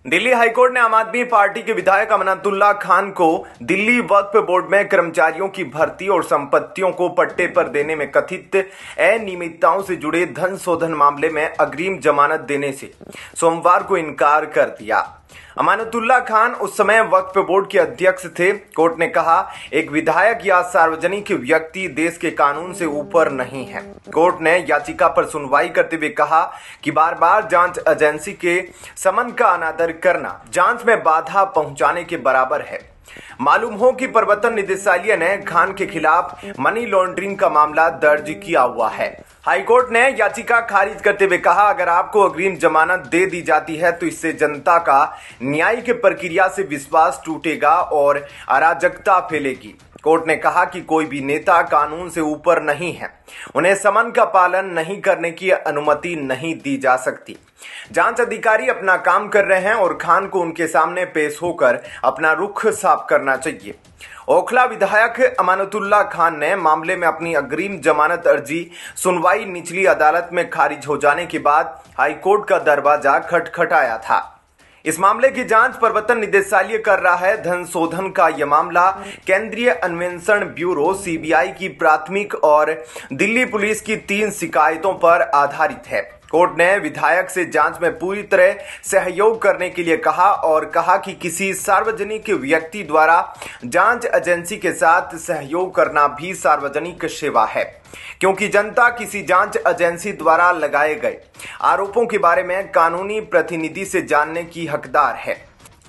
Delhi high court ने आम आदमी पार्टी के विधायक अमानतुल्लाह खान को दिल्ली वक्फ बोर्ड में कर्मचारियों की भर्ती और संपत्तियों को पट्टे पर देने में कथित अनियमितताओं से जुड़े धन शोधन मामले में अग्रिम जमानत देने से सोमवार को इनकार कर दिया। अमानतुल्लाह खान उस समय वक्फ बोर्ड के अध्यक्ष थे। कोर्ट ने कहा, एक विधायक या सार्वजनिक व्यक्ति देश के कानून से ऊपर नहीं है। कोर्ट ने याचिका पर सुनवाई करते हुए कहा कि बार बार जांच एजेंसी के समन का अनादर करना जांच में बाधा पहुंचाने के बराबर है। मालूम हो कि प्रवर्तन निदेशालय ने खान के खिलाफ मनी लॉन्ड्रिंग का मामला दर्ज किया हुआ है। हाईकोर्ट ने याचिका खारिज करते हुए कहा, अगर आपको अग्रिम जमानत दे दी जाती है तो इससे जनता का न्यायिक प्रक्रिया से विश्वास टूटेगा और अराजकता फैलेगी। कोर्ट ने कहा कि कोई भी नेता कानून से ऊपर नहीं है, उन्हें समन का पालन नहीं करने की अनुमति नहीं दी जा सकती। जांच अधिकारी अपना काम कर रहे हैं और खान को उनके सामने पेश होकर अपना रुख साफ करना चाहिए। ओखला विधायक अमानतुल्लाह खान ने मामले में अपनी अग्रिम जमानत अर्जी सुनवाई निचली अदालत में खारिज हो जाने के बाद हाईकोर्ट का दरवाजा खटखटाया था। इस मामले की जांच प्रवर्तन निदेशालय कर रहा है। धन शोधन का यह मामला केंद्रीय अन्वेषण ब्यूरो सीबीआई की प्राथमिक और दिल्ली पुलिस की 3 शिकायतों पर आधारित है। कोर्ट ने विधायक से जांच में पूरी तरह सहयोग करने के लिए कहा और कहा कि किसी सार्वजनिक व्यक्ति द्वारा जांच एजेंसी के साथ सहयोग करना भी सार्वजनिक सेवा है, क्योंकि जनता किसी जांच एजेंसी द्वारा लगाए गए आरोपों के बारे में कानूनी प्रतिनिधि से जानने की हकदार है।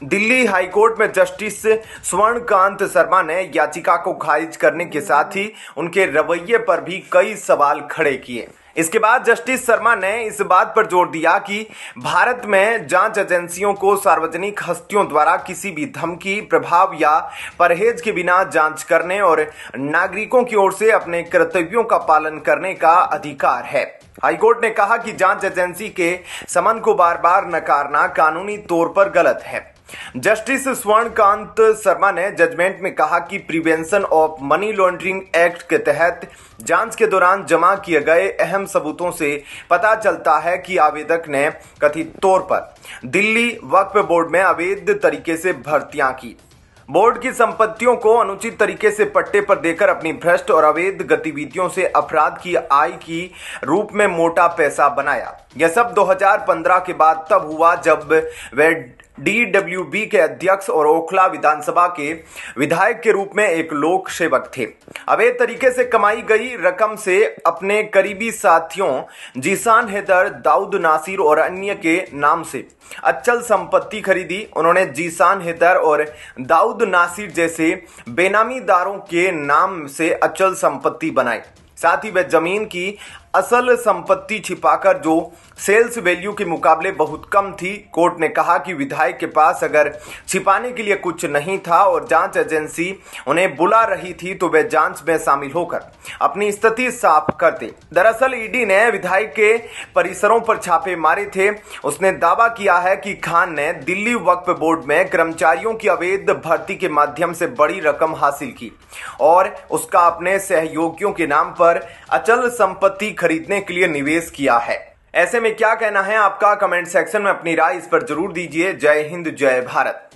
दिल्ली हाईकोर्ट में जस्टिस स्वर्णकांत शर्मा ने याचिका को खारिज करने के साथ ही उनके रवैये पर भी कई सवाल खड़े किए। इसके बाद जस्टिस शर्मा ने इस बात पर जोर दिया कि भारत में जांच एजेंसियों को सार्वजनिक हस्तियों द्वारा किसी भी धमकी, प्रभाव या परहेज के बिना जांच करने और नागरिकों की ओर से अपने कर्तव्यों का पालन करने का अधिकार है। हाईकोर्ट ने कहा कि जांच एजेंसी के समन को बार बार नकारना कानूनी तौर पर गलत है। जस्टिस स्वर्णकांत शर्मा ने जजमेंट में कहा कि prevention of money laundering act के तहत जांच के दौरान जमा किए गए अहम सबूतों से पता चलता है कि आवेदक ने कथित तौर पर दिल्ली वक्फ बोर्ड में अवैध तरीके से भर्तियां की, बोर्ड की संपत्तियों को अनुचित तरीके से पट्टे पर देकर अपनी भ्रष्ट और अवैध गतिविधियों से अपराध की आय की रूप में मोटा पैसा बनाया। यह सब 2015 के बाद तब हुआ जब वे DWB के अध्यक्ष और ओखला विधानसभा के विधायक के रूप में एक लोक सेवक थे। अवैध तरीके से कमाई गई रकम से अपने करीबी साथियों जीशान हैदर, दाऊद नासिर और अन्य के नाम से अचल संपत्ति खरीदी। उन्होंने जीशान हैदर और दाऊद नासिर जैसे बेनामीदारों के नाम से अचल संपत्ति बनाई। साथ ही वे जमीन की असल संपत्ति छिपाकर जो सेल्स वैल्यू के मुकाबले बहुत कम थी। कोर्ट ने कहा कि विधायक के पास अगर छिपाने के लिए कुछ नहीं था और जांच एजेंसी उन्हें बुला रही थी तो वे जांच में शामिल होकर अपनी स्थिति साफ करते। दरअसल ईडी ने विधायक के परिसरों पर छापे मारे थे। उसने दावा किया है कि खान ने दिल्ली वक्फ बोर्ड में कर्मचारियों की अवैध भर्ती के माध्यम से बड़ी रकम हासिल की और उसका अपने सहयोगियों के नाम पर अचल संपत्ति खरीदने के लिए निवेश किया है। ऐसे में क्या कहना है आपका? कमेंट सेक्शन में अपनी राय इस पर जरूर दीजिए। जय हिंद, जय भारत।